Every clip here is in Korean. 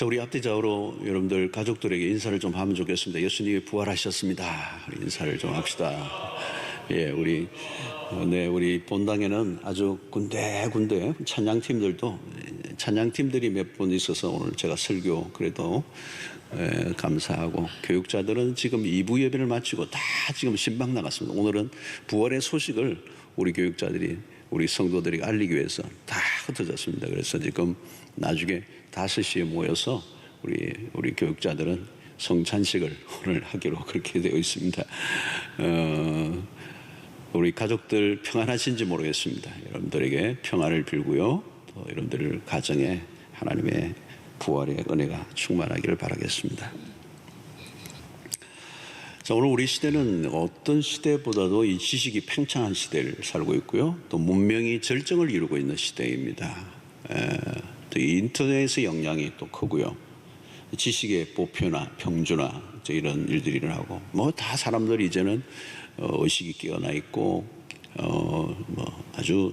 자, 우리 앞뒤좌우로 여러분들 가족들에게 인사를 좀 하면 좋겠습니다. 예수님이 부활하셨습니다. 인사를 좀 합시다. 예, 우리 본당에는 아주 군데군데 찬양팀들이 몇 분 있어서 오늘 제가 설교 그래도 감사하고, 교육자들은 지금 2부 예배를 마치고 다 지금 신방 나갔습니다. 오늘은 부활의 소식을 우리 교육자들이, 우리 성도들이 알리기 위해서 다 흩어졌습니다. 그래서 지금 나중에 5시에 모여서 우리 교육자들은 성찬식을 오늘 하기로 그렇게 되어 있습니다. 우리 가족들 평안하신지 모르겠습니다. 여러분들에게 평안을 빌고요, 또 여러분들 가정에 하나님의 부활의 은혜가 충만하기를 바라겠습니다. 자, 오늘 우리 시대는 어떤 시대보다도 이 지식이 팽창한 시대를 살고 있고요, 또 문명이 절정을 이루고 있는 시대입니다. 또 이 인터넷의 영향이 또 크고요, 지식의 보편화, 평준화, 이런 일들이 일어나고, 다 사람들이 이제는 의식이 깨어나 있고, 아주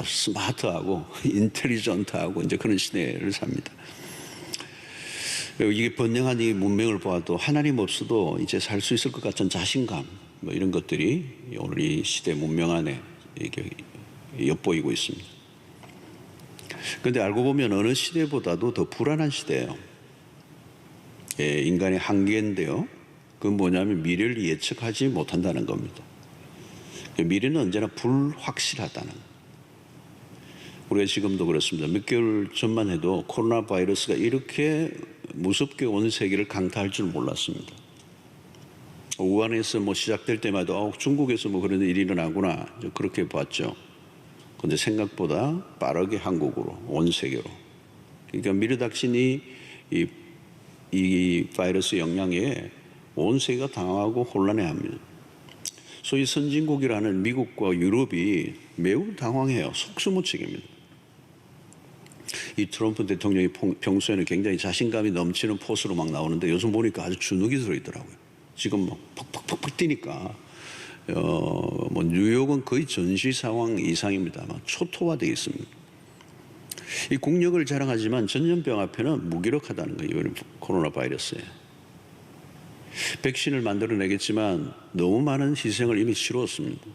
스마트하고 인텔리전트하고 이제 그런 시대를 삽니다. 이게 번영한 이 문명을 보아도 하나님 없어도 이제 살 수 있을 것 같은 자신감, 이런 것들이 오늘 이 시대 문명 안에 이게 엿보이고 있습니다. 그런데 알고 보면 어느 시대보다도 더 불안한 시대예요. 인간의 한계인데요, 그건 뭐냐면 미래를 예측하지 못한다는 겁니다. 미래는 언제나 불확실하다는 거예요. 우리가 지금도 그렇습니다. 몇 개월 전만 해도 코로나 바이러스가 이렇게 무섭게 온 세계를 강타할 줄 몰랐습니다. 우한에서 시작될 때마다 중국에서 그런 일이 일어나구나, 그렇게 봤죠. 그런데 생각보다 빠르게 한국으로, 온 세계로. 그러니까 미르닥신이 이 바이러스 영향에 온 세계가 당황하고 혼란해합니다. 소위 선진국이라는 미국과 유럽이 매우 당황해요. 속수무책입니다. 이 트럼프 대통령이 평소에는 굉장히 자신감이 넘치는 포스로 막 나오는데 요즘 보니까 아주 주눅이 들어있더라고요. 지금 팍팍팍팍 뛰니까 뉴욕은 거의 전시 상황 이상입니다. 초토화되어 있습니다. 이 국력을 자랑하지만 전염병 앞에는 무기력하다는 거예요. 이 코로나 바이러스에. 백신을 만들어내겠지만 너무 많은 희생을 이미 치루었습니다.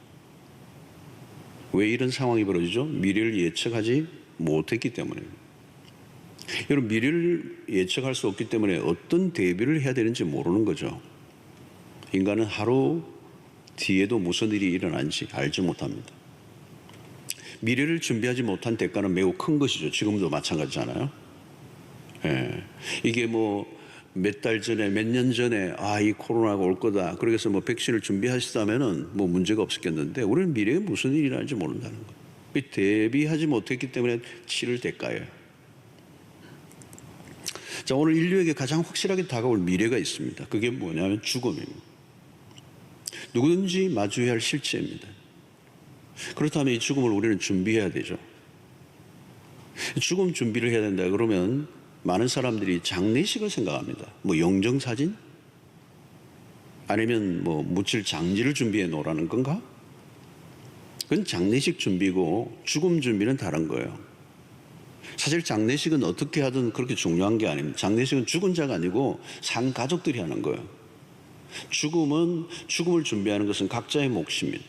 왜 이런 상황이 벌어지죠? 미래를 예측하지 못했기 때문입니다. 여러분, 미래를 예측할 수 없기 때문에 어떤 대비를 해야 되는지 모르는 거죠. 인간은 하루 뒤에도 무슨 일이 일어난지 알지 못합니다. 미래를 준비하지 못한 대가는 매우 큰 것이죠. 지금도 마찬가지잖아요. 이게 몇 달 전에, 몇 년 전에 이 코로나가 올 거다, 그래서 백신을 준비하시다면은 문제가 없었겠는데, 우리는 미래에 무슨 일이 일어날지 모른다는 거예요. 대비하지 못했기 때문에 치를 대가예요. 자, 오늘 인류에게 가장 확실하게 다가올 미래가 있습니다. 그게 뭐냐면 죽음입니다. 누구든지 마주해야 할 실체입니다. 그렇다면 이 죽음을 우리는 준비해야 되죠. 죽음 준비를 해야 된다 그러면 많은 사람들이 장례식을 생각합니다. 영정사진? 아니면 묻힐 장지를 준비해 놓으라는 건가? 그건 장례식 준비고 죽음 준비는 다른 거예요. 사실 장례식은 어떻게 하든 그렇게 중요한 게 아닙니다. 장례식은 죽은 자가 아니고 산 가족들이 하는 거예요. 죽음을 준비하는 것은 각자의 몫입니다.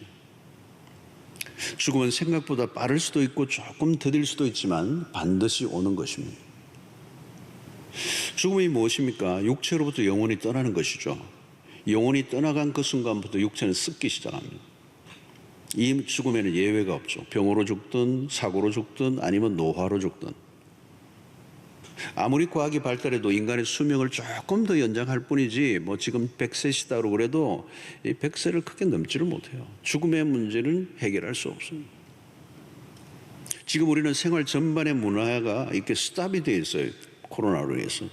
죽음은 생각보다 빠를 수도 있고 조금 더딜 수도 있지만 반드시 오는 것입니다. 죽음이 무엇입니까? 육체로부터 영혼이 떠나는 것이죠. 영혼이 떠나간 그 순간부터 육체는 썩기 시작합니다. 이 죽음에는 예외가 없죠. 병으로 죽든 사고로 죽든 아니면 노화로 죽든. 아무리 과학이 발달해도 인간의 수명을 조금 더 연장할 뿐이지 지금 100세시다고 그래도 이 100세를 크게 넘지를 못해요. 죽음의 문제는 해결할 수 없습니다. 지금 우리는 생활 전반의 문화가 이렇게 스탑이 되어 있어요. 코로나로 인해서.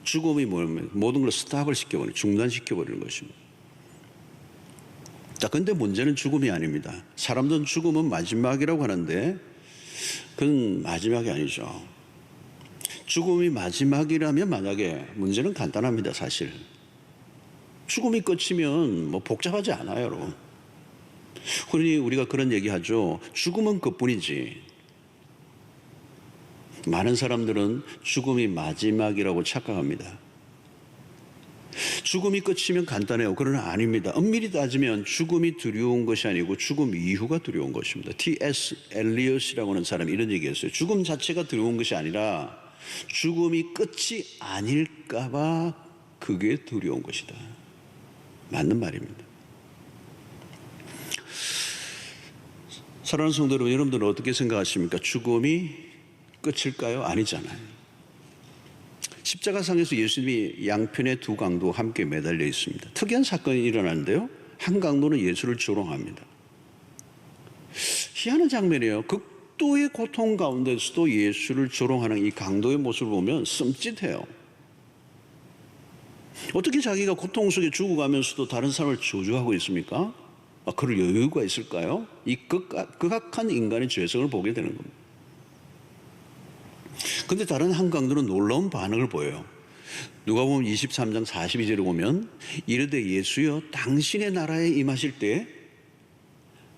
죽음이 뭐냐면 모든 걸 스탑을 시켜버리는, 중단시켜버리는 것입니다. 자, 근데 문제는 죽음이 아닙니다. 사람들은 죽음은 마지막이라고 하는데 그건 마지막이 아니죠. 죽음이 마지막이라면 만약에 문제는 간단합니다. 사실 죽음이 끝이면 복잡하지 않아요, 여러분. 흔히 우리가 그런 얘기하죠. 죽음은 그뿐이지. 많은 사람들은 죽음이 마지막이라고 착각합니다. 죽음이 끝이면 간단해요. 그러나 아닙니다. 엄밀히 따지면 죽음이 두려운 것이 아니고 죽음 이후가 두려운 것입니다. T.S. 엘리엇이라고 하는 사람이 이런 얘기했어요. 죽음 자체가 두려운 것이 아니라 죽음이 끝이 아닐까 봐 그게 두려운 것이다. 맞는 말입니다. 사랑하는 성도 여러분, 여러분들은 어떻게 생각하십니까? 죽음이 끝일까요? 아니잖아요. 십자가상에서 예수님이 양편의 두 강도와 함께 매달려 있습니다. 특이한 사건이 일어나는데요. 한 강도는 예수를 조롱합니다. 희한한 장면이에요. 극도의 고통 가운데서도 예수를 조롱하는 이 강도의 모습을 보면 씀짓해요. 어떻게 자기가 고통 속에 죽어가면서도 다른 사람을 저주하고 있습니까? 그럴 여유가 있을까요? 이 극악한 인간의 죄성을 보게 되는 겁니다. 그런데 다른 한 강도는 놀라운 반응을 보여요. 누가복음 23장 42절에 보면 이르되 예수여 당신의 나라에 임하실 때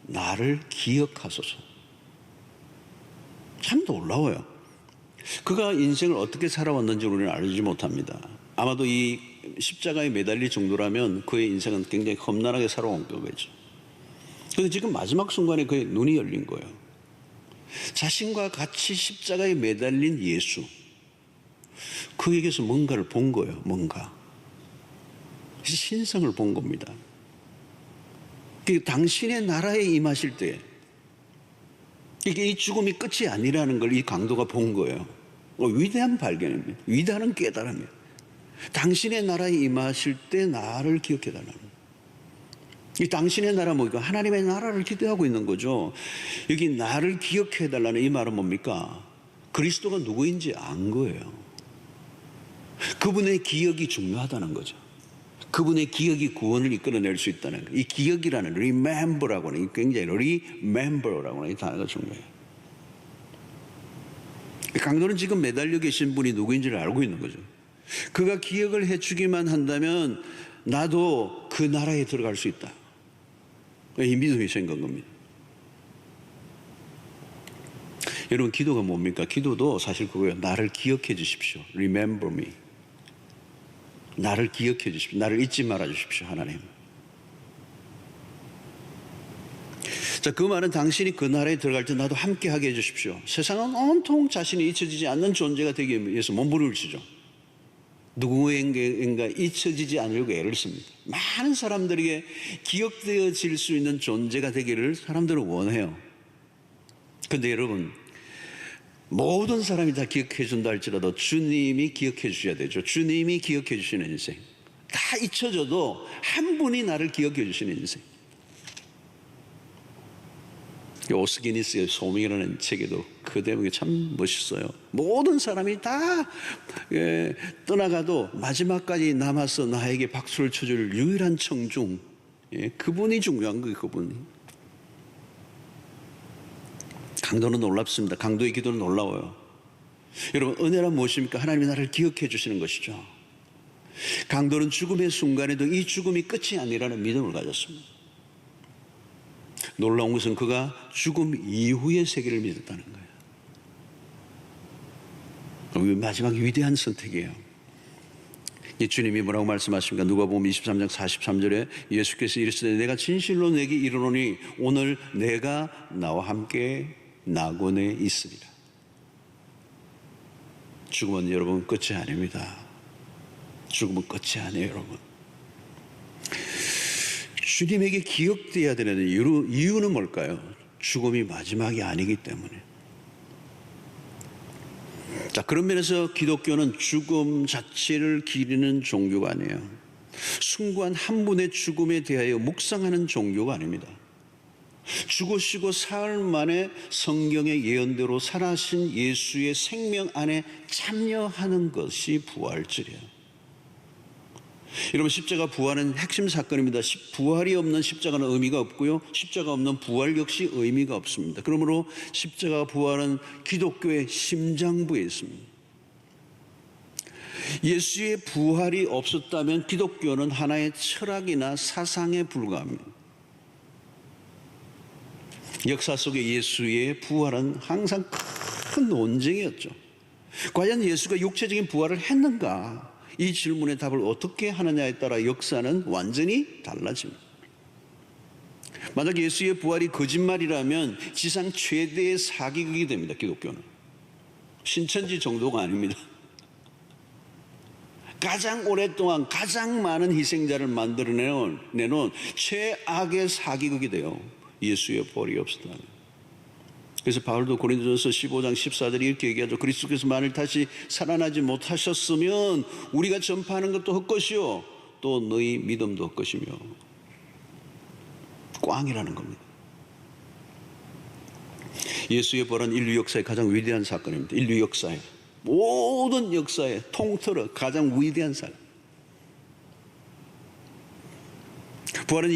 나를 기억하소서. 참 놀라워요. 그가 인생을 어떻게 살아왔는지 우리는 알지 못합니다. 아마도 이 십자가에 매달릴 정도라면 그의 인생은 굉장히 험난하게 살아온 거겠죠. 그런데 지금 마지막 순간에 그의 눈이 열린 거예요. 자신과 같이 십자가에 매달린 예수, 그에게서 뭔가를 본 거예요. 뭔가 신성을 본 겁니다. 당신의 나라에 임하실 때 이게 이 죽음이 끝이 아니라는 걸 이 강도가 본 거예요. 위대한 발견입니다. 위대한 깨달음이에요. 당신의 나라에 임하실 때 나를 기억해달라는. 이 당신의 나라 뭐니까 하나님의 나라를 기대하고 있는 거죠. 여기 나를 기억해달라는 이 말은 뭡니까? 그리스도가 누구인지 안 거예요. 그분의 기억이 중요하다는 거죠. 그분의 기억이 구원을 이끌어낼 수 있다는 거예요. 이 기억이라는 remember라고 하는, 굉장히 remember라고 하는 이 단어가 중요해요. 강도는 지금 매달려 계신 분이 누구인지를 알고 있는 거죠. 그가 기억을 해주기만 한다면 나도 그 나라에 들어갈 수 있다. 이 믿음이 생긴 겁니다. 여러분, 기도가 뭡니까? 기도도 사실 그거예요. 나를 기억해 주십시오. Remember me. 나를 기억해 주십시오. 나를 잊지 말아 주십시오, 하나님. 자, 그 말은 당신이 그 나라에 들어갈 때 나도 함께 하게 해 주십시오. 세상은 온통 자신이 잊혀지지 않는 존재가 되기 위해서 몸부림치죠. 누구에겐가 잊혀지지 않으려고 애를 씁니다. 많은 사람들에게 기억되어질 수 있는 존재가 되기를 사람들은 원해요. 그런데 여러분, 모든 사람이 다 기억해 준다 할지라도 주님이 기억해 주셔야 되죠. 주님이 기억해 주시는 인생. 다 잊혀져도 한 분이 나를 기억해 주시는 인생. 오스기니스의 소명이라는 책에도 그 대목이 참 멋있어요. 모든 사람이 다 떠나가도 마지막까지 남아서 나에게 박수를 쳐줄 유일한 청중, 그분이 중요한 거예요. 그분이. 강도는 놀랍습니다. 강도의 기도는 놀라워요. 여러분, 은혜란 무엇입니까? 하나님이 나를 기억해 주시는 것이죠. 강도는 죽음의 순간에도 이 죽음이 끝이 아니라는 믿음을 가졌습니다. 놀라운 것은 그가 죽음 이후의 세계를 믿었다는 거예요. 마지막 위대한 선택이에요. 주님이 뭐라고 말씀하십니까? 누가복음 23장 43절에 예수께서 이르시되 내가 진실로 내게 이르노니 오늘 내가 나와 함께 낙원에 있으리라. 죽음은 여러분 끝이 아닙니다. 죽음은 끝이 아니에요, 여러분. 주님에게 기억되어야 되는 이유는 뭘까요? 죽음이 마지막이 아니기 때문에. 자, 그런 면에서 기독교는 죽음 자체를 기리는 종교가 아니에요. 숭고한 한 분의 죽음에 대하여 묵상하는 종교가 아닙니다. 죽으시고 사흘 만에 성경의 예언대로 살아신 예수의 생명 안에 참여하는 것이 부활절이에요. 여러분, 십자가 부활은 핵심 사건입니다. 부활이 없는 십자가는 의미가 없고요, 십자가 없는 부활 역시 의미가 없습니다. 그러므로 십자가 부활은 기독교의 심장부에 있습니다. 예수의 부활이 없었다면 기독교는 하나의 철학이나 사상에 불과합니다. 역사 속에 예수의 부활은 항상 큰 논쟁이었죠. 과연 예수가 육체적인 부활을 했는가? 이 질문의 답을 어떻게 하느냐에 따라 역사는 완전히 달라집니다. 만약 예수의 부활이 거짓말이라면 지상 최대의 사기극이 됩니다. 기독교는 신천지 정도가 아닙니다. 가장 오랫동안 가장 많은 희생자를 만들어내놓은 최악의 사기극이 돼요. 예수의 부활이 없었다면. 그래서 바울도 고린도전서 15장 14절에 이렇게 얘기하죠. 그리스도께서 만일 다시 살아나지 못하셨으면 우리가 전파하는 것도 헛것이요 또 너희 믿음도 헛것이며. 꽝이라는 겁니다. 예수의 부활은 인류 역사의 가장 위대한 사건입니다. 인류 역사의 모든 역사에 통틀어 가장 위대한 사건. 부활은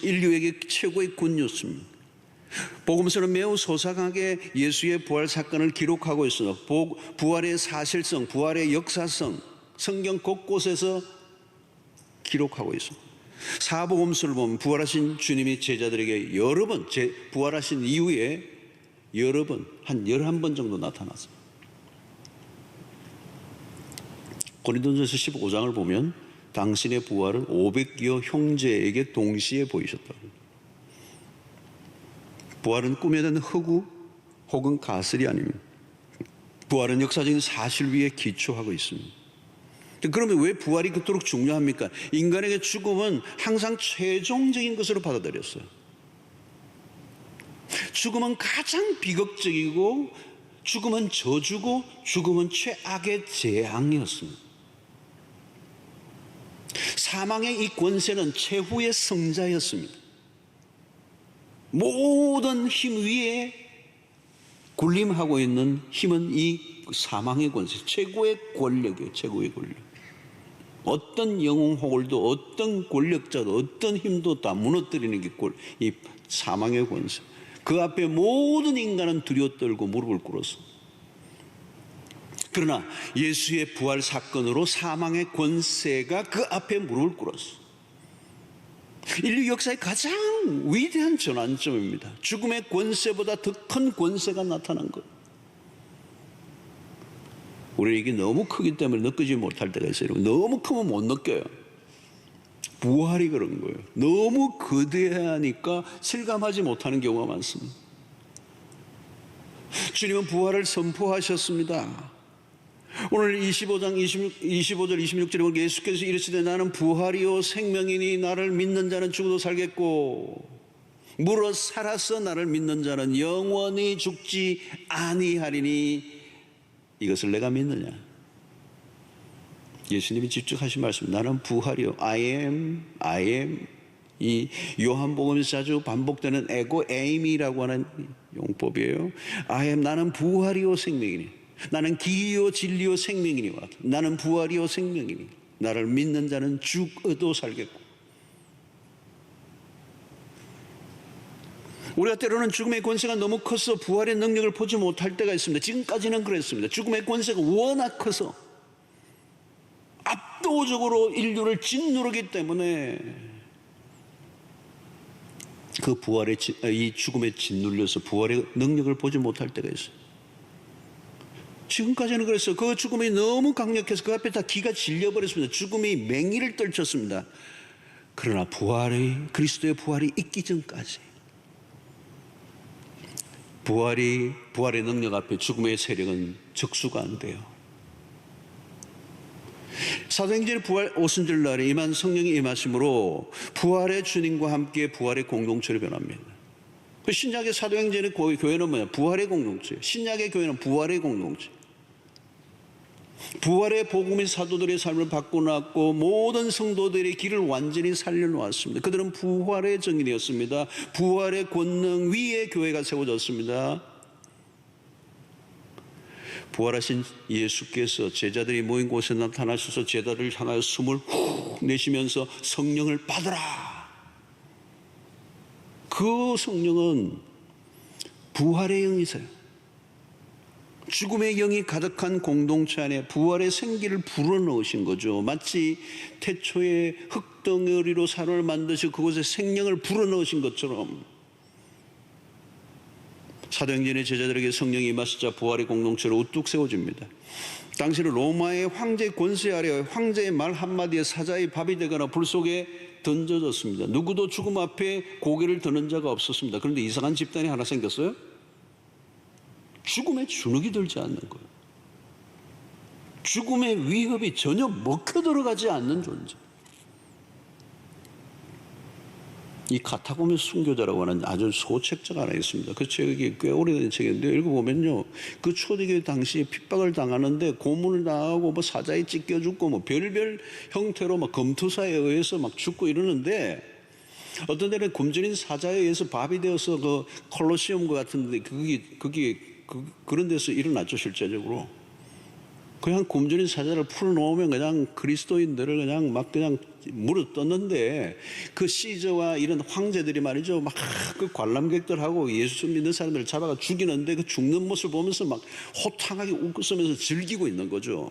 인류에게 최고의 굿뉴스입니다. 복음서는 매우 소상하게 예수의 부활 사건을 기록하고 있습니다. 부활의 사실성, 부활의 역사성, 성경 곳곳에서 기록하고 있습니다. 사복음서를 보면 부활하신 주님이 제자들에게 여러 번, 부활하신 이후에 여러 번, 한 11번 정도 나타났습니다. 고린도전서 15장을 보면 당신의 부활을 500여 형제에게 동시에 보이셨다. 부활은 꾸며낸 허구 혹은 가설이 아닙니다. 부활은 역사적인 사실 위에 기초하고 있습니다. 그러면 왜 부활이 그토록 중요합니까? 인간에게 죽음은 항상 최종적인 것으로 받아들였어요. 죽음은 가장 비극적이고 죽음은 저주고 죽음은 최악의 재앙이었습니다. 사망의 이 권세는 최후의 승자였습니다. 모든 힘 위에 군림하고 있는 힘은 이 사망의 권세, 최고의 권력이에요. 최고의 권력. 어떤 영웅 호걸도 어떤 권력자도 어떤 힘도 다 무너뜨리는 게 이 사망의 권세. 그 앞에 모든 인간은 두려워 떨고 무릎을 꿇었어. 그러나 예수의 부활 사건으로 사망의 권세가 그 앞에 무릎을 꿇었어. 인류 역사의 가장 위대한 전환점입니다. 죽음의 권세보다 더 큰 권세가 나타난 것. 우리 이게 너무 크기 때문에 느끼지 못할 때가 있어요. 너무 크면 못 느껴요. 부활이 그런 거예요. 너무 거대하니까 실감하지 못하는 경우가 많습니다. 주님은 부활을 선포하셨습니다. 오늘 25장 25절 26절에 보면 예수께서 이르시되 나는 부활이요 생명이니 나를 믿는 자는 죽어도 살겠고 물어 살아서 나를 믿는 자는 영원히 죽지 아니하리니 이것을 내가 믿느냐? 예수님이 직접 하신 말씀, 나는 부활이요 I am. 이 요한복음에서 자주 반복되는 에고 에임이라고 하는 용법이에요. I am, 나는 부활이요 생명이니, 나는 길이요 진리요 생명이니와 나는 부활이요 생명이니 나를 믿는 자는 죽어도 살겠고. 우리가 때로는 죽음의 권세가 너무 커서 부활의 능력을 보지 못할 때가 있습니다. 지금까지는 그랬습니다. 죽음의 권세가 워낙 커서 압도적으로 인류를 짓누르기 때문에 그 부활의 이 죽음에 짓눌려서 부활의 능력을 보지 못할 때가 있어요. 지금까지는 그랬어요. 그 죽음이 너무 강력해서 그 앞에 다 기가 질려버렸습니다. 죽음이 맹위를 떨쳤습니다. 그러나 그리스도의 부활이 있기 전까지 부활의 능력 앞에 죽음의 세력은 적수가 안 돼요. 사도행전의 부활 오순절날에 임한 성령이 임하심으로 부활의 주님과 함께 부활의 공동체로 변합니다. 신약의 사도행전의 교회는 뭐냐? 부활의 공동체. 신약의 교회는 부활의 공동체. 부활의 복음의 사도들의 삶을 바꿔놨고 모든 성도들의 길을 완전히 살려놓았습니다. 그들은 부활의 증인이었습니다. 부활의 권능 위에 교회가 세워졌습니다. 부활하신 예수께서 제자들이 모인 곳에 나타나셔서 제자들을 향하여 숨을 후 내쉬면서 성령을 받으라. 그 성령은 부활의 영이세요. 죽음의 영이 가득한 공동체 안에 부활의 생기를 불어넣으신 거죠. 마치 태초에 흙덩어리로 사람을 만드시고 그곳에 생명을 불어넣으신 것처럼 사도행전의 제자들에게 성령이 임하시자 부활의 공동체로 우뚝 세워집니다. 당시는 로마의 황제 권세 아래 황제의 말 한마디에 사자의 밥이 되거나 불 속에 던져졌습니다. 누구도 죽음 앞에 고개를 드는 자가 없었습니다. 그런데 이상한 집단이 하나 생겼어요. 죽음에 주눅이 들지 않는 거예요. 죽음의 위협이 전혀 먹혀 들어가지 않는 존재. 이 카타고메 순교자라고 하는 아주 소책자가 하나 있습니다. 그 책이 꽤 오래된 책인데 읽어보면요, 그 초대교회 당시에 핍박을 당하는데 고문을 당하고 뭐 사자에 찢겨 죽고 뭐 별별 형태로 막 검투사에 의해서 막 죽고 이러는데, 어떤 데는 굶주린 사자에 의해서 밥이 되어서 그 콜로시움 같은데 그런 데서 일어났죠. 실제적으로 그냥 굶주린 사자를 풀어놓으면 그냥 그리스도인들을 그냥 물어 떴는데, 그 시저와 이런 황제들이 말이죠, 막 그 관람객들하고 예수 믿는 사람들을 잡아가 죽이는데 그 죽는 모습을 보면서 막 호탕하게 웃으면서 즐기고 있는 거죠.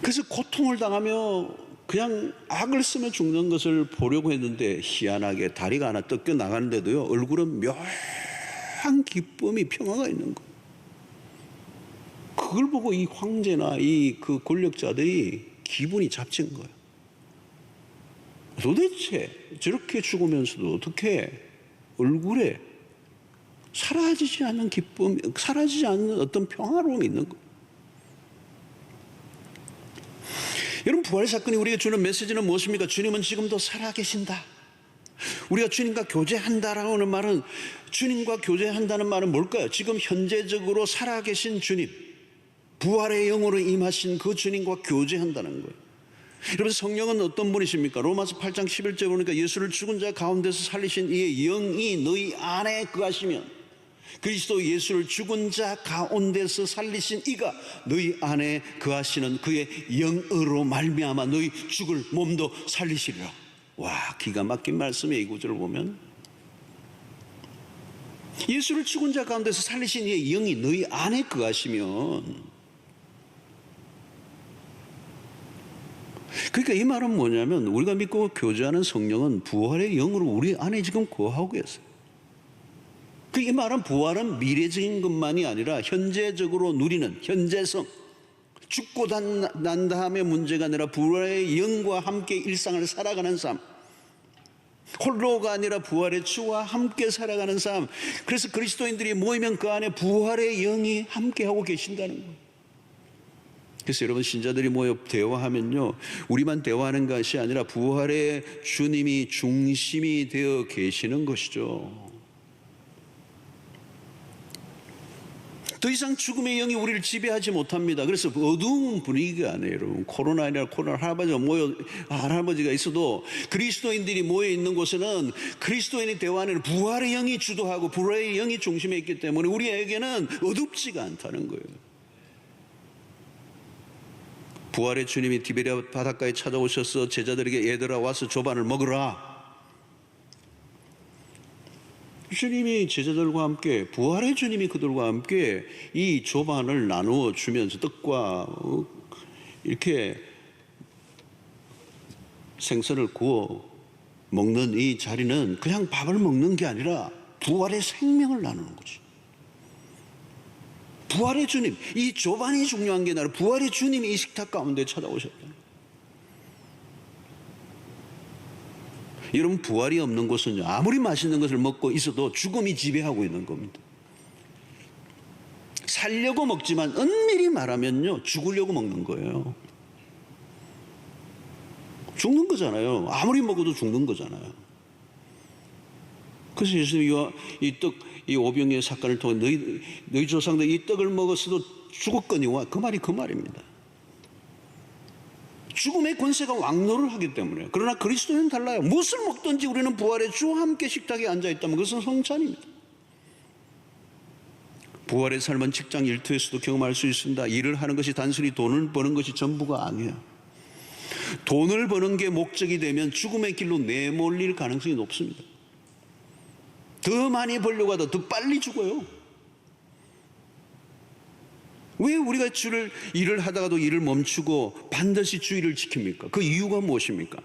그래서 고통을 당하며 그냥 악을 쓰며 죽는 것을 보려고 했는데, 희한하게 다리가 하나 뜯겨 나가는데도요, 얼굴은 묘한 기쁨이, 평화가 있는 거예요. 그걸 보고 이 황제나 그 권력자들이 기분이 잡친 거예요. 도대체 저렇게 죽으면서도 어떻게 얼굴에 사라지지 않는 기쁨, 사라지지 않는 어떤 평화로움이 있는 거예요. 여러분, 부활 사건이 우리에게 주는 메시지는 무엇입니까? 주님은 지금도 살아계신다. 우리가 주님과 교제한다라고 하는 말은, 주님과 교제한다는 말은 뭘까요? 지금 현재적으로 살아계신 주님, 부활의 영으로 임하신 그 주님과 교제한다는 거예요. 여러분, 성령은 어떤 분이십니까? 로마서 8장 11절 보니까 예수를 죽은 자 가운데서 살리신 이의 영이 너희 안에 거하시면, 그리스도 예수를 죽은 자 가운데서 살리신 이가 너희 안에 거하시는 그의 영으로 말미암아 너희 죽을 몸도 살리시리라. 와, 기가 막힌 말씀이에요. 이 구절을 보면 예수를 죽은 자 가운데서 살리신 이의 영이 너희 안에 거하시면, 그러니까 이 말은 뭐냐면, 우리가 믿고 교제하는 성령은 부활의 영으로 우리 안에 지금 거하고 계세요. 이 말은 부활은 미래적인 것만이 아니라 현재적으로 누리는 현재성, 죽고 난 다음에 문제가 아니라 부활의 영과 함께 일상을 살아가는 삶, 홀로가 아니라 부활의 주와 함께 살아가는 삶. 그래서 그리스도인들이 모이면 그 안에 부활의 영이 함께하고 계신다는 거예요. 그래서 여러분, 신자들이 모여 대화하면요, 우리만 대화하는 것이 아니라 부활의 주님이 중심이 되어 계시는 것이죠. 더 이상 죽음의 영이 우리를 지배하지 못합니다. 그래서 어두운 분위기가 아니에요, 여러분. 코로나 아니라 코로나, 할아버지가 있어도 그리스도인들이 모여 있는 곳에는 그리스도인이 대화하는 부활의 영이 주도하고 부활의 영이 중심에 있기 때문에 우리에게는 어둡지가 않다는 거예요. 부활의 주님이 디베랴 바닷가에 찾아오셔서 제자들에게 얘들아 와서 조반을 먹으라. 주님이 제자들과 함께, 부활의 주님이 그들과 함께 이 조반을 나누어 주면서 떡과 이렇게 생선을 구워 먹는 이 자리는 그냥 밥을 먹는 게 아니라 부활의 생명을 나누는 거죠. 부활의 주님, 이 조반이 중요한 게 아니라 부활의 주님이 이 식탁 가운데 찾아오셨다. 여러분, 부활이 없는 곳은요, 아무리 맛있는 것을 먹고 있어도 죽음이 지배하고 있는 겁니다. 살려고 먹지만 엄밀히 말하면요, 죽으려고 먹는 거예요. 죽는 거잖아요. 아무리 먹어도 죽는 거잖아요. 그래서 예수님이 이 오병이의 사건을 통해 너희 조상들 이 떡을 먹었어도 죽었거니와, 그 말이 그 말입니다. 죽음의 권세가 왕노를 하기 때문에. 그러나 그리스도는 달라요. 무엇을 먹든지 우리는 부활의 주와 함께 식탁에 앉아있다면 그것은 성찬입니다. 부활의 삶은 직장 일터에서도 경험할 수 있습니다. 일을 하는 것이 단순히 돈을 버는 것이 전부가 아니에요. 돈을 버는 게 목적이 되면 죽음의 길로 내몰릴 가능성이 높습니다. 더 많이 벌려고 하다 더 빨리 죽어요. 왜 우리가 일을 하다가도 일을 멈추고 반드시 주의를 지킵니까? 그 이유가 무엇입니까?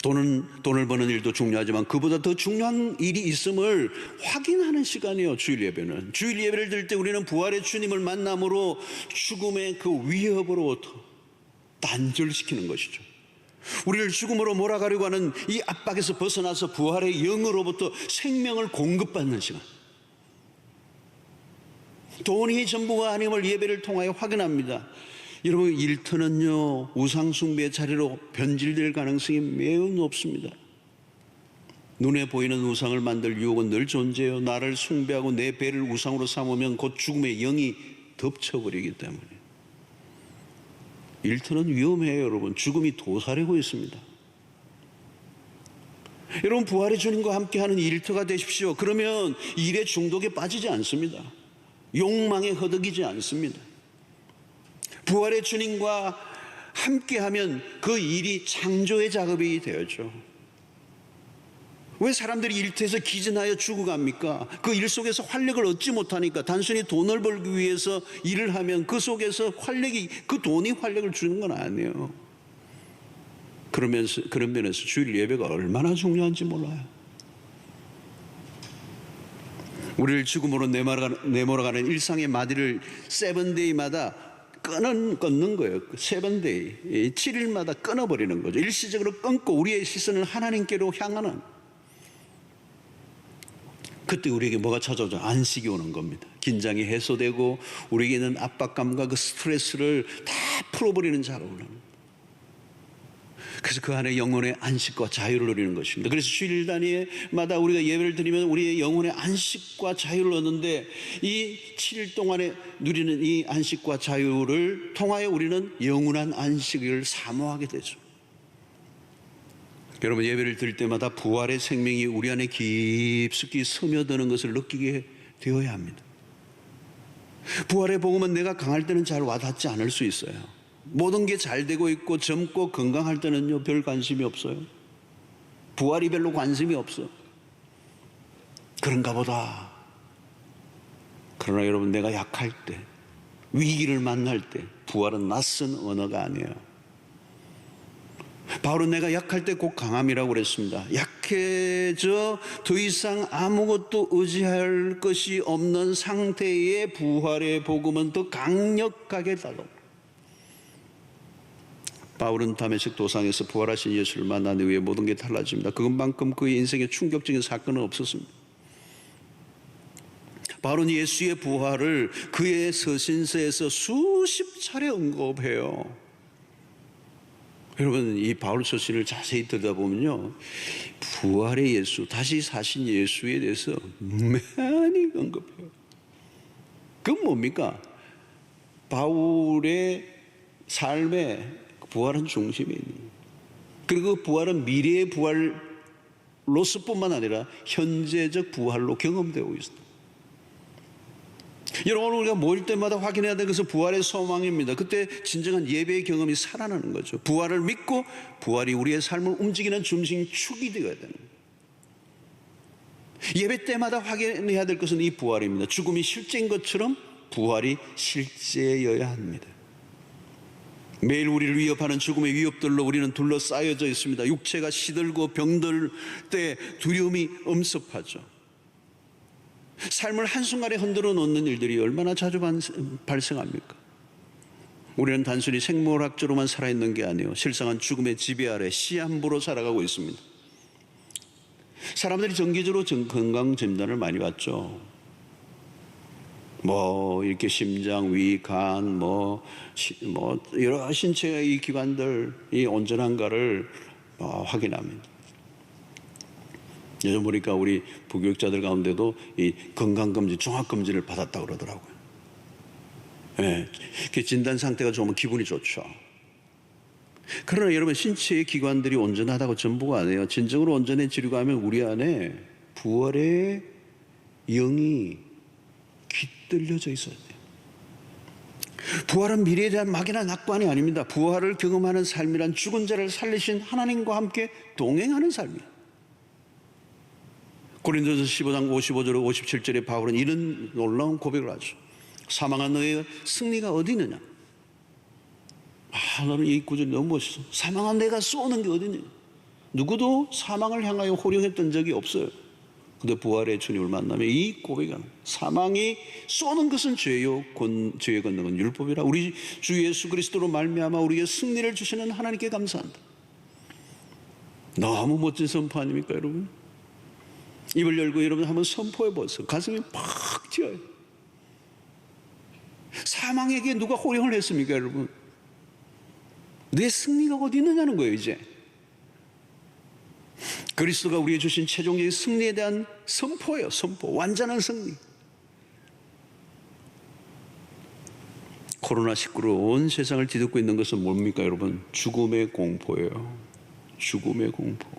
돈을 버는 일도 중요하지만 그보다 더 중요한 일이 있음을 확인하는 시간이에요. 주일 예배는. 주일 예배를 드릴 때 우리는 부활의 주님을 만남으로 죽음의 그 위협으로부터 단절시키는 것이죠. 우리를 죽음으로 몰아가려고 하는 이 압박에서 벗어나서 부활의 영으로부터 생명을 공급받는 시간. 돈이 전부가 아님을 예배를 통하여 확인합니다. 여러분, 일터는요 우상숭배의 자리로 변질될 가능성이 매우 높습니다. 눈에 보이는 우상을 만들 유혹은 늘 존재해요. 나를 숭배하고 내 배를 우상으로 삼으면 곧 죽음의 영이 덮쳐버리기 때문에 일터는 위험해요. 여러분, 죽음이 도사리고 있습니다. 여러분, 부활의 주님과 함께하는 일터가 되십시오. 그러면 일의 중독에 빠지지 않습니다. 욕망에 허덕이지 않습니다. 부활의 주님과 함께하면 그 일이 창조의 작업이 되었죠. 왜 사람들이 일터에서 기진하여 죽어갑니까? 그 일 속에서 활력을 얻지 못하니까. 단순히 돈을 벌기 위해서 일을 하면 그 속에서 그 돈이 활력을 주는 건 아니에요. 그런 면에서 주일 예배가 얼마나 중요한지 몰라요. 우리를 죽음으로 내몰아가는 일상의 마디를 세븐데이마다 끊는 거예요. 세븐데이, 7일마다 끊어버리는 거죠. 일시적으로 끊고 우리의 시선을 하나님께로 향하는, 그때 우리에게 뭐가 찾아오죠? 안식이 오는 겁니다. 긴장이 해소되고 우리에게는 압박감과 그 스트레스를 다 풀어버리는 작업을 하는 거예요. 그래서 그 안에 영혼의 안식과 자유를 누리는 것입니다. 그래서 주일 단위마다 우리가 예배를 드리면 우리의 영혼의 안식과 자유를 얻는데, 이 7일 동안에 누리는 이 안식과 자유를 통하여 우리는 영원한 안식을 사모하게 되죠. 여러분, 예배를 드릴 때마다 부활의 생명이 우리 안에 깊숙이 스며드는 것을 느끼게 되어야 합니다. 부활의 복음은 내가 강할 때는 잘 와닿지 않을 수 있어요. 모든 게 잘 되고 있고 젊고 건강할 때는요 별 관심이 없어요. 부활이 별로 관심이 없어. 그런가 보다. 그러나 여러분, 내가 약할 때, 위기를 만날 때 부활은 낯선 언어가 아니에요. 바울은 내가 약할 때 곧 강함이라고 그랬습니다. 약해져 더 이상 아무것도 의지할 것이 없는 상태의 부활의 복음은 더 강력하게 다가옵니다. 바울은 다메섹 도상에서 부활하신 예수를 만난 후에 모든 게 달라집니다. 그것만큼 그의 인생에 충격적인 사건은 없었습니다. 바울은 예수의 부활을 그의 서신서에서 수십 차례 언급해요. 여러분, 이 바울 서신을 자세히 들여다보면요 부활의 예수, 다시 사신 예수에 대해서 많이 언급해요. 그건 뭡니까? 바울의 삶에 부활은 중심이 있는 거예요. 그리고 그 부활은 미래의 부활로서뿐만 아니라 현재적 부활로 경험되고 있습니다. 여러분, 우리가 모일 때마다 확인해야 될 것은 부활의 소망입니다. 그때 진정한 예배의 경험이 살아나는 거죠. 부활을 믿고 부활이 우리의 삶을 움직이는 중심축이 되어야 되는 거예요. 예배 때마다 확인해야 될 것은 이 부활입니다. 죽음이 실제인 것처럼 부활이 실제여야 합니다. 매일 우리를 위협하는 죽음의 위협들로 우리는 둘러싸여져 있습니다. 육체가 시들고 병들 때 두려움이 엄습하죠. 삶을 한순간에 흔들어 놓는 일들이 얼마나 자주 발생합니까? 우리는 단순히 생물학적으로만 살아있는 게 아니에요. 실상은 죽음의 지배 아래 시한부로 살아가고 있습니다. 사람들이 정기적으로 건강진단을 많이 받죠. 이렇게 심장, 위, 간, 여러 신체의 이 기관들이 온전한가를 확인합니다. 요즘 보니까 우리 부교육자들 가운데도 이 건강검진, 종합검진을 받았다고 그러더라고요. 예, 그 진단 상태가 좋으면 기분이 좋죠. 그러나 여러분, 신체의 기관들이 온전하다고 전부가 아니에요. 진정으로 온전해지려고 하면 우리 안에 부활의 영이 깃들려져 있어야 돼요. 부활은 미래에 대한 막연한 낙관이 아닙니다. 부활을 경험하는 삶이란 죽은 자를 살리신 하나님과 함께 동행하는 삶이에요. 고린도전서 15장 55절 57절에 바울은 이런 놀라운 고백을 하죠. 사망한 너의 승리가 어디 있느냐? 나는 이 구절이 너무 멋있어. 사망한 내가 쏘는 게 어디 있느냐? 누구도 사망을 향하여 호령했던 적이 없어요. 근데 부활의 주님을 만나면 이 고백이 나요. 사망이 쏘는 것은 죄요, 죄의 권능은 율법이라. 우리 주 예수 그리스도로 말미암아 우리에게 승리를 주시는 하나님께 감사한다. 너무 멋진 선포 아닙니까, 여러분? 입을 열고 여러분 한번 선포해 보세요. 가슴이 팍 튀어요. 사망에게 누가 호령을 했습니까, 여러분? 내 승리가 어디 있느냐는 거예요, 이제. 그리스도가 우리에게 주신 최종적인 승리에 대한 선포예요, 선포. 완전한 승리. 코로나19로 온 세상을 뒤덮고 있는 것은 뭡니까, 여러분? 죽음의 공포예요. 죽음의 공포.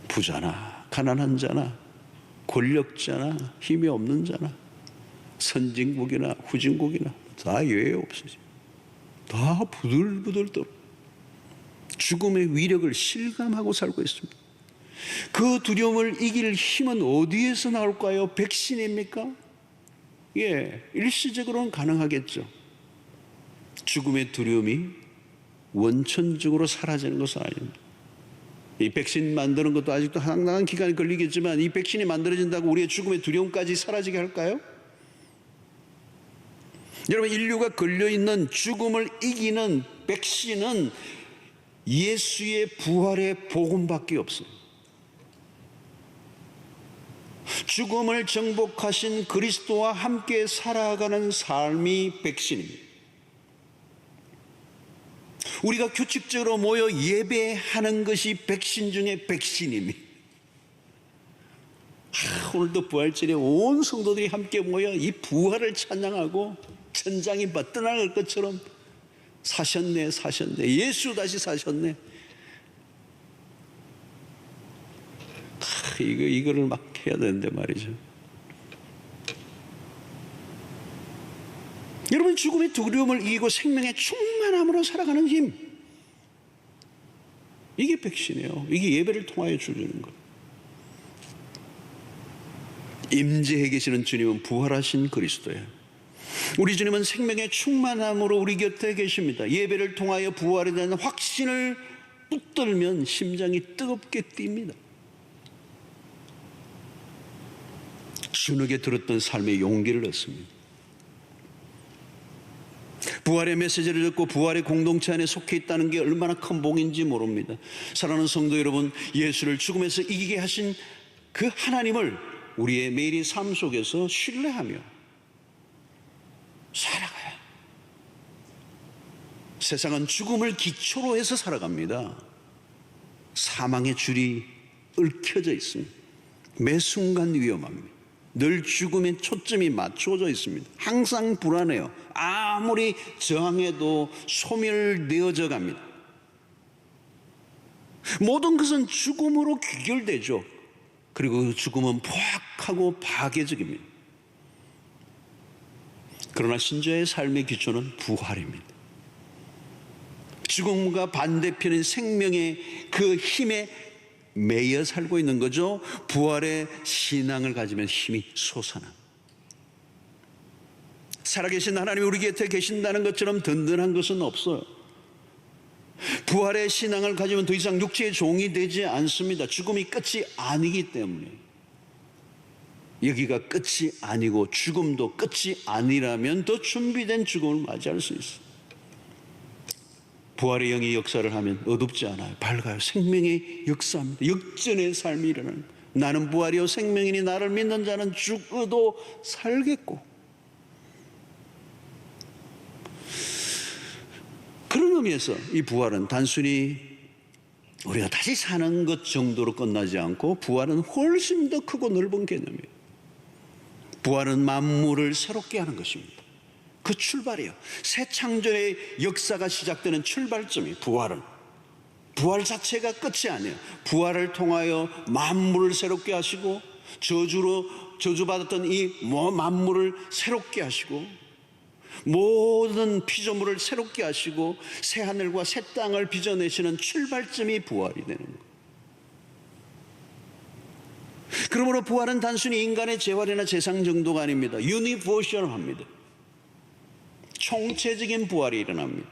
부자나 가난한 자나 권력자나 힘이 없는 자나 선진국이나 후진국이나 다 예외 없으죠. 다 부들부들 떨어 죽음의 위력을 실감하고 살고 있습니다. 그 두려움을 이길 힘은 어디에서 나올까요? 백신입니까? 예, 일시적으로는 가능하겠죠. 죽음의 두려움이 원천적으로 사라지는 것은 아닙니다. 이 백신 만드는 것도 아직도 상당한 기간이 걸리겠지만 이 백신이 만들어진다고 우리의 죽음의 두려움까지 사라지게 할까요? 여러분, 인류가 걸려있는 죽음을 이기는 백신은 예수의 부활의 복음밖에 없어요. 죽음을 정복하신 그리스도와 함께 살아가는 삶이 백신입니다. 우리가 규칙적으로 모여 예배하는 것이 백신 중에 백신입니다. 오늘도 부활절에 온 성도들이 함께 모여 이 부활을 찬양하고 천장이 버떠나갈 것처럼 사셨네, 사셨네, 예수 다시 사셨네. 이거를 막 해야 되는데 말이죠. 여러분, 죽음의 두려움을 이기고 생명의 충만함으로 살아가는 힘, 이게 백신이에요. 이게 예배를 통하여 주는 것. 임재해 계시는 주님은 부활하신 그리스도예요. 우리 주님은 생명의 충만함으로 우리 곁에 계십니다. 예배를 통하여 부활에 대한 확신을 붙들면 심장이 뜨겁게 뜁니다. 주눅에 들었던 삶의 용기를 얻습니다. 부활의 메시지를 듣고 부활의 공동체 안에 속해 있다는 게 얼마나 큰 복인지 모릅니다. 사랑하는 성도 여러분, 예수를 죽음에서 이기게 하신 그 하나님을 우리의 매일의 삶 속에서 신뢰하며 살아가요. 세상은 죽음을 기초로 해서 살아갑니다. 사망의 줄이 얽혀져 있습니다. 매 순간 위험합니다. 늘 죽음의 초점이 맞춰져 있습니다. 항상 불안해요. 아무리 저항해도 소멸되어져 갑니다. 모든 것은 죽음으로 귀결되죠. 그리고 그 죽음은 포악하고 파괴적입니다. 그러나 신자의 삶의 기초는 부활입니다. 죽음과 반대편인 생명의 그 힘에 매여 살고 있는 거죠. 부활의 신앙을 가지면 힘이 솟아나. 살아계신 하나님이 우리 곁에 계신다는 것처럼 든든한 것은 없어요. 부활의 신앙을 가지면 더 이상 육체의 종이 되지 않습니다. 죽음이 끝이 아니기 때문에. 여기가 끝이 아니고 죽음도 끝이 아니라면 더 준비된 죽음을 맞이할 수 있어요. 부활의 영이 역사를 하면 어둡지 않아요. 밝아요. 생명의 역사입니다. 역전의 삶이 일어나는 거예요. 나는 부활이요 생명이니 나를 믿는 자는 죽어도 살겠고. 그런 의미에서 이 부활은 단순히 우리가 다시 사는 것 정도로 끝나지 않고 부활은 훨씬 더 크고 넓은 개념이에요. 부활은 만물을 새롭게 하는 것입니다. 그 출발이에요. 새 창조의 역사가 시작되는 출발점이 부활은. 부활 자체가 끝이 아니에요. 부활을 통하여 만물을 새롭게 하시고 저주받았던 이 만물을 새롭게 하시고 모든 피조물을 새롭게 하시고 새 하늘과 새 땅을 빚어내시는 출발점이 부활이 되는 거예요. 그러므로 부활은 단순히 인간의 재활이나 재상 정도가 아닙니다. 유니버셜합니다. 총체적인 부활이 일어납니다.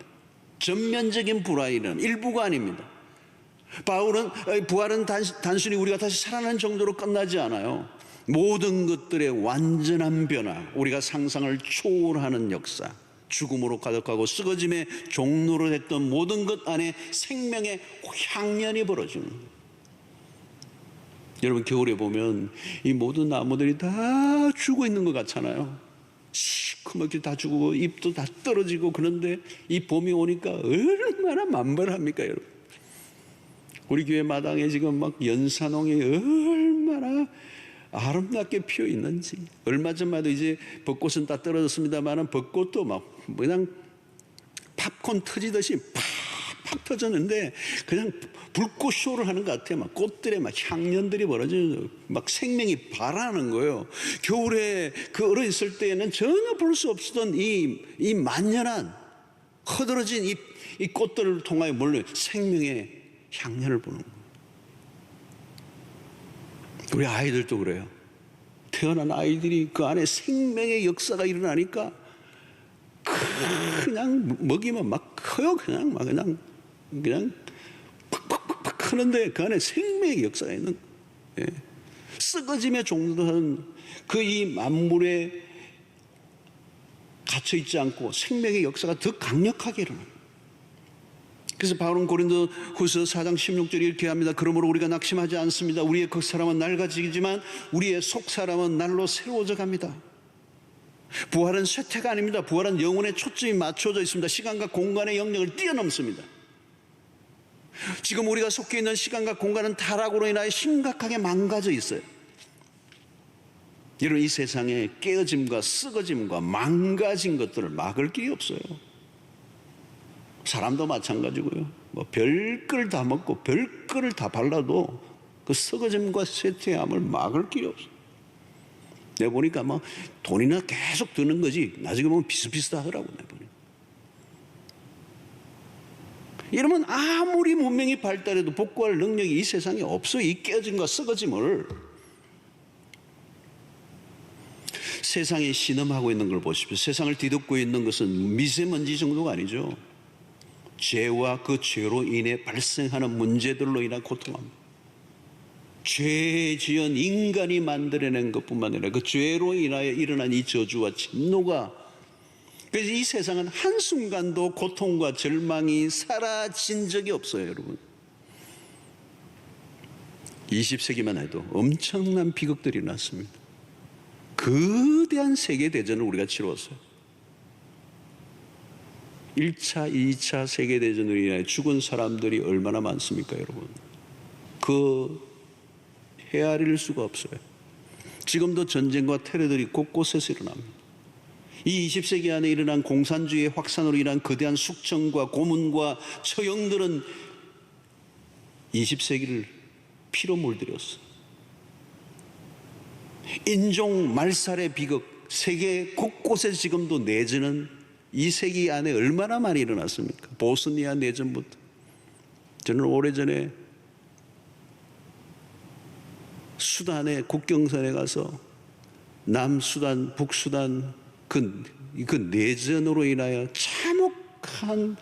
전면적인 부활이 일어납니다. 일부가 아닙니다. 바울은 부활은 단순히 우리가 다시 살아나는 정도로 끝나지 않아요. 모든 것들의 완전한 변화, 우리가 상상을 초월하는 역사, 죽음으로 가득하고 썩어짐의 종로로 됐던 모든 것 안에 생명의 향연이 벌어지는 거예요. 여러분, 겨울에 보면 이 모든 나무들이 다 죽어 있는 것 같잖아요. 시커멓게 다 죽고 잎도 다 떨어지고. 그런데 이 봄이 오니까 얼마나 만발합니까, 여러분. 우리 교회 마당에 지금 막 연산홍이 얼마나 아름답게 피어 있는지. 얼마 전만 해도 이제 벚꽃은 다 떨어졌습니다만 벚꽃도 막 그냥 팝콘 터지듯이 팍팍 터졌는데 그냥 불꽃 쇼를 하는 것 같아요. 막 꽃들의 막 향연들이 벌어지는, 막 생명이 발하는 거예요. 겨울에 그 얼어 있을 때에는 전혀 볼 수 없었던 이 만연한 허들어진 이 꽃들을 통하여 몰려 생명의 향연을 보는 거예요. 우리 아이들도 그래요. 태어난 아이들이 그 안에 생명의 역사가 일어나니까 그냥 먹이면 막 커요. 그냥 팍팍팍팍 크는데 그 안에 생명의 역사가 있는 거예요. 예. 썩어짐의 종로는 그 이 만물에 갇혀 있지 않고 생명의 역사가 더 강력하게 일어나요. 그래서 바울은 고린도후서 4장 16절에 이렇게 합니다. 그러므로 우리가 낙심하지 않습니다. 우리의 그 사람은 낡아지지만 우리의 속 사람은 날로 새로워져 갑니다. 부활은 쇠퇴가 아닙니다. 부활은 영혼의 초점이 맞춰져 있습니다. 시간과 공간의 영역을 뛰어넘습니다. 지금 우리가 속해 있는 시간과 공간은 타락으로 인하여 심각하게 망가져 있어요. 여러분, 이 세상에 깨어짐과 썩어짐과 망가진 것들을 막을 길이 없어요. 사람도 마찬가지고요. 뭐 별걸 다 먹고 별거를 다 발라도 그 썩어짐과 쇠퇴함을 막을 길이 없어요. 내가 보니까 뭐 돈이나 계속 드는 거지 나중에 보면 비슷비슷하더라고. 내가 보니까. 이러면 아무리 문명이 발달해도 복구할 능력이 이 세상에 없어요. 이 깨어짐과 썩어짐을. 세상에 신음하고 있는 걸 보십시오. 세상을 뒤덮고 있는 것은 미세먼지 정도가 아니죠. 죄와 그 죄로 인해 발생하는 문제들로 인한 고통합니다. 죄 지은 인간이 만들어낸 것뿐만 아니라 그 죄로 인하여 일어난 이 저주와 진노가, 그래서 이 세상은 한순간도 고통과 절망이 사라진 적이 없어요. 여러분, 20세기만 해도 엄청난 비극들이 났습니다. 거대한 세계대전을 우리가 치루었어요. 1차, 2차 세계대전으로 인해 죽은 사람들이 얼마나 많습니까, 여러분? 그 헤아릴 수가 없어요. 지금도 전쟁과 테러들이 곳곳에서 일어납니다. 이 20세기 안에 일어난 공산주의의 확산으로 인한 거대한 숙청과 고문과 처형들은 20세기를 피로 물들였어요. 인종 말살의 비극, 세계 곳곳에 지금도 내전은 이 세기 안에 얼마나 많이 일어났습니까? 보스니아 내전부터. 저는 오래전에 수단의 국경선에 가서 남수단, 북수단 그 내전으로 인하여 참혹한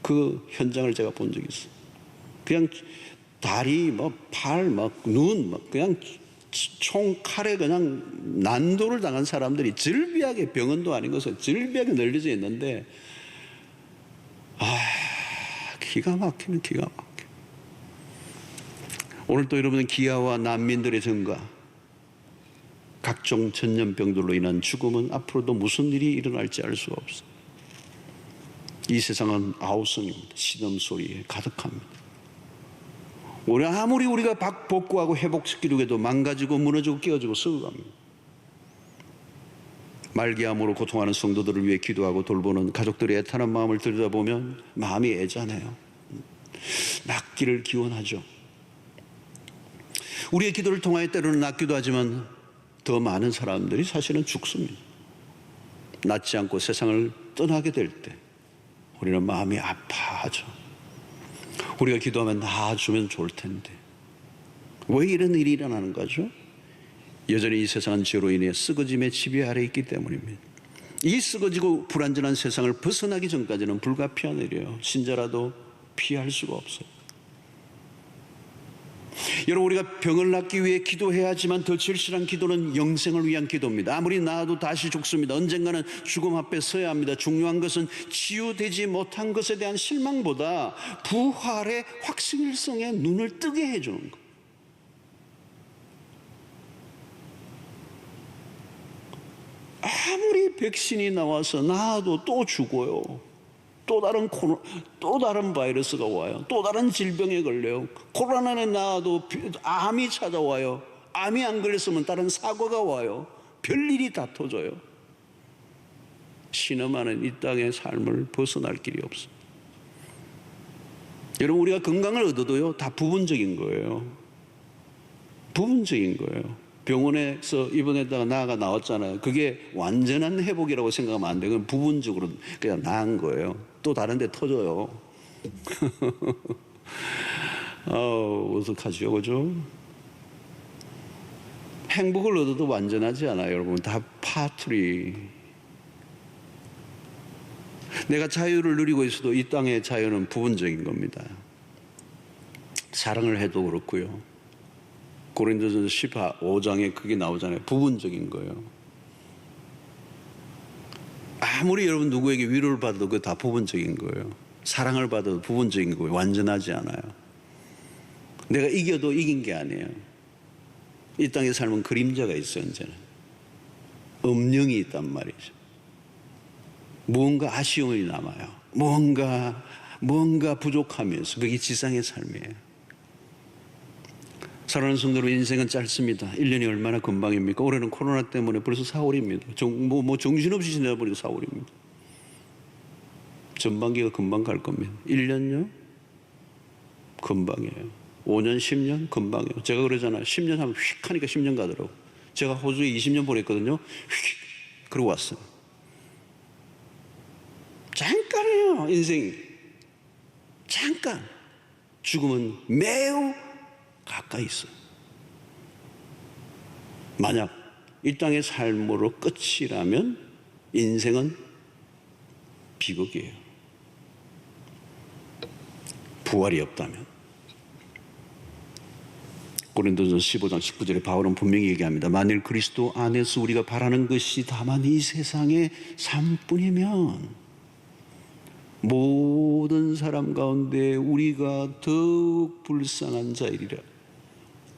그 현장을 제가 본 적이 있어요. 그냥 다리, 팔, 눈, 그냥 총 칼에 그냥 난도를 당한 사람들이 절비하게, 병원도 아닌 것을 절비하게 널려져 있는데, 기가 막히는 기가 막혀. 오늘 또 여러분은 기아와 난민들의 증가, 각종 전염병들로 인한 죽음은 앞으로도 무슨 일이 일어날지 알 수가 없어요. 이 세상은 아우성입니다. 신음소리에 가득합니다. 아무리 우리가 복구하고 회복시키려고 해도 망가지고 무너지고 깨어지고 썩어갑니다. 말기암으로 고통하는 성도들을 위해 기도하고 돌보는 가족들의 애타는 마음을 들여다보면 마음이 애잔해요. 낫기를 기원하죠. 우리의 기도를 통하여 때로는 낫기도 하지만 더 많은 사람들이 사실은 죽습니다. 낫지 않고 세상을 떠나게 될 때 우리는 마음이 아파하죠. 우리가 기도하면 나아주면 좋을 텐데 왜 이런 일이 일어나는 거죠? 여전히 이 세상은 죄로 인해 썩어짐의 지배 아래 있기 때문입니다. 이 썩어지고 불완전한 세상을 벗어나기 전까지는 불가피한 일이에요. 신자라도 피할 수가 없어요. 여러분, 우리가 병을 낫기 위해 기도해야 하지만 더 절실한 기도는 영생을 위한 기도입니다. 아무리 나아도 다시 죽습니다. 언젠가는 죽음 앞에 서야 합니다. 중요한 것은 치유되지 못한 것에 대한 실망보다 부활의 확실성에 눈을 뜨게 해주는 것. 아무리 백신이 나와서 나아도 또 죽어요. 또 다른 바이러스가 와요. 또 다른 질병에 걸려요. 코로나에 나아도 암이 찾아와요. 암이 안 걸렸으면 다른 사고가 와요. 별일이 다 터져요. 신음하는 이 땅의 삶을 벗어날 길이 없어요. 여러분, 우리가 건강을 얻어도요, 다 부분적인 거예요. 부분적인 거예요. 병원에서 입원했다가 나왔잖아요. 그게 완전한 회복이라고 생각하면 안 돼요. 그건 부분적으로 그냥 나은 거예요. 또 다른 데 터져요. 어떡하죠, 그죠? 행복을 얻어도 완전하지 않아요, 여러분. 다 파트리. 내가 자유를 누리고 있어도 이 땅의 자유는 부분적인 겁니다. 사랑을 해도 그렇고요. 고린도전서 15장에 그게 나오잖아요. 부분적인 거예요. 아무리 여러분 누구에게 위로를 받아도 그거 다 부분적인 거예요. 사랑을 받아도 부분적인 거예요. 완전하지 않아요. 내가 이겨도 이긴 게 아니에요. 이 땅의 삶은 그림자가 있어요. 언제나 음영이 있단 말이죠. 무언가 아쉬움이 남아요. 뭔가 부족하면서 그게 지상의 삶이에요. 사랑하는 성도 여러분, 인생은 짧습니다. 1년이 얼마나 금방입니까? 올해는 코로나 때문에 벌써 4월입니다. 정신없이 지나버리고 4월입니다. 전반기가 금방 갈 겁니다. 1년요? 금방이에요. 5년, 10년? 금방이에요. 제가 그러잖아요. 10년 하면 휙 하니까 10년 가더라고. 제가 호주에 20년 보냈거든요. 휙! 그러고 왔어요. 잠깐이에요, 인생이. 잠깐. 죽음은 매우 가까이 있어요. 만약 이 땅의 삶으로 끝이라면 인생은 비극이에요. 부활이 없다면. 고린도전서 15장 19절에 바울은 분명히 얘기합니다. 만일 그리스도 안에서 우리가 바라는 것이 다만 이 세상의 삶뿐이면 모든 사람 가운데 우리가 더욱 불쌍한 자이리라.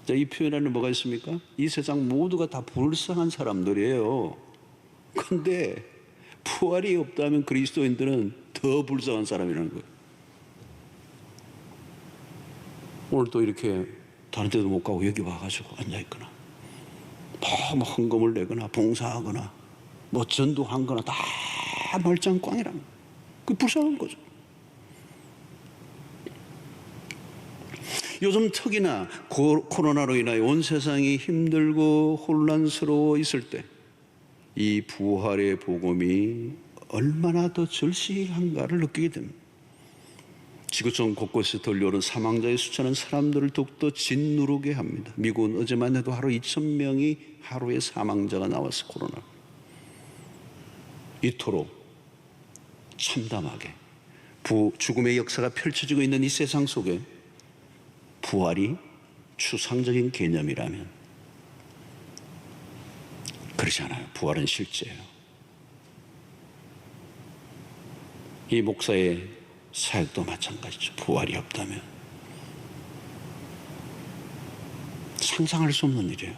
자, 이 표현 안에 뭐가 있습니까? 이 세상 모두가 다 불쌍한 사람들이에요. 그런데 부활이 없다면 그리스도인들은 더 불쌍한 사람이라는 거예요. 오늘 또 이렇게 다른 데도 못 가고 여기 와가지고 앉아있거나 뭐 헌금을 내거나 봉사하거나 뭐 전도한 거나 다 말짱꽝이라는 거예요. 그 불쌍한 거죠. 요즘 특히나 코로나로 인하여 온 세상이 힘들고 혼란스러워 있을 때 이 부활의 복음이 얼마나 더 절실한가를 느끼게 됩니다. 지구촌 곳곳에 들려오는 사망자의 숫자는 사람들을 더욱더 짓누르게 합니다. 미국은 어제만 해도 하루 2,000명이 하루에 사망자가 나왔어, 코로나. 이토록 참담하게 죽음의 역사가 펼쳐지고 있는 이 세상 속에 부활이 추상적인 개념이라면 그렇지 않아요. 부활은 실제예요. 이 목사의 사역도 마찬가지죠. 부활이 없다면 상상할 수 없는 일이에요.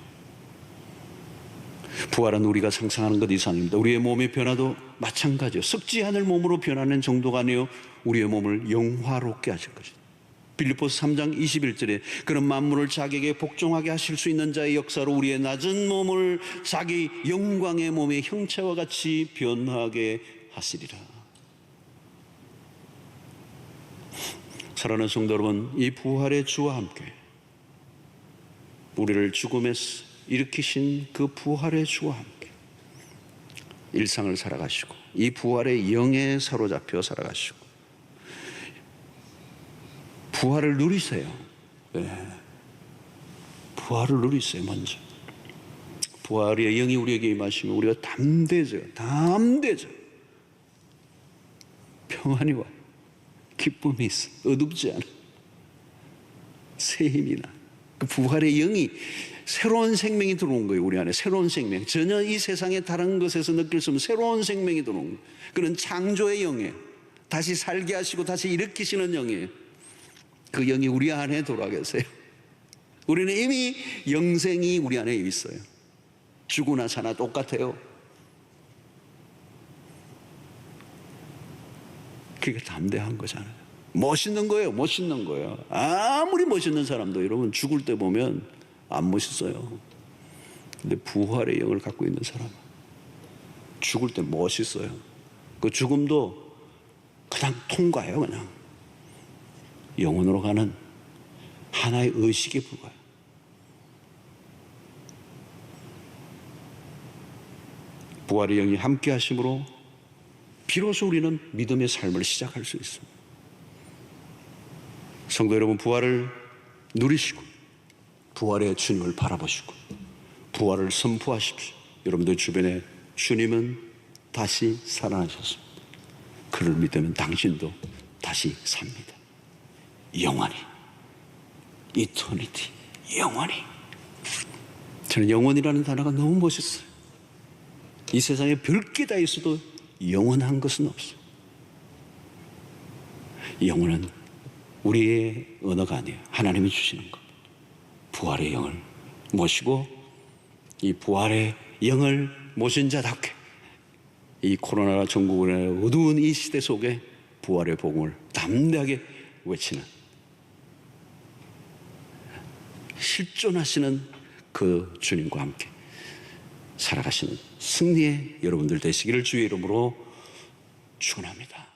부활은 우리가 상상하는 것 이상입니다. 우리의 몸의 변화도 마찬가지예요. 썩지 않을 몸으로 변하는 정도가 아니요 우리의 몸을 영화롭게 하실 것이다. 빌립보서 3장 21절에 그런 만물을 자기에게 복종하게 하실 수 있는 자의 역사로 우리의 낮은 몸을 자기 영광의 몸의 형체와 같이 변하게 하시리라. 사랑하는 성도 여러분, 이 부활의 주와 함께 우리를 죽음에서 일으키신 그 부활의 주와 함께 일상을 살아가시고 이 부활의 영에 사로잡혀 살아가시고 부활을 누리세요. 네. 부활을 누리세요. 먼저 부활의 영이 우리에게 임하시면 우리가 담대해져요. 평안이 와요. 기쁨이 있어. 어둡지 않아. 새 힘이 나. 그 부활의 영이 새로운 생명이 들어온 거예요. 우리 안에 새로운 생명. 전혀 이 세상의 다른 것에서 느낄 수 없는 새로운 생명이 들어온 거예요. 그런 창조의 영이에요. 다시 살게 하시고 다시 일으키시는 영이에요. 그 영이 우리 안에 돌아 계세요. 우리는 이미 영생이 우리 안에 있어요. 죽으나 사나 똑같아요. 그게 담대한 거잖아요. 멋있는 거예요. 멋있는 거예요. 아무리 멋있는 사람도 여러분 죽을 때 보면 안 멋있어요. 근데 부활의 영을 갖고 있는 사람은 죽을 때 멋있어요. 그 죽음도 그냥 통과해요. 그냥 영혼으로 가는 하나의 의식에 불과해요. 부활의 영이 함께 하심으로 비로소 우리는 믿음의 삶을 시작할 수 있습니다. 성도 여러분, 부활을 누리시고 부활의 주님을 바라보시고 부활을 선포하십시오. 여러분들 주변에 주님은 다시 살아나셨습니다. 그를 믿으면 당신도 다시 삽니다. 영원히, 이터니티, 영원히. 저는 영원이라는 단어가 너무 멋있어요. 이 세상에 별게 다 있어도 영원한 것은 없어요. 영원은 우리의 언어가 아니에요. 하나님이 주시는 것. 부활의 영을 모시고 이 부활의 영을 모신 자답게 이 코로나 전국의 어두운 이 시대 속에 부활의 복음을 담대하게 외치는 실존하시는 그 주님과 함께 살아가시는 승리의 여러분들 되시기를 주의 이름으로 축원합니다.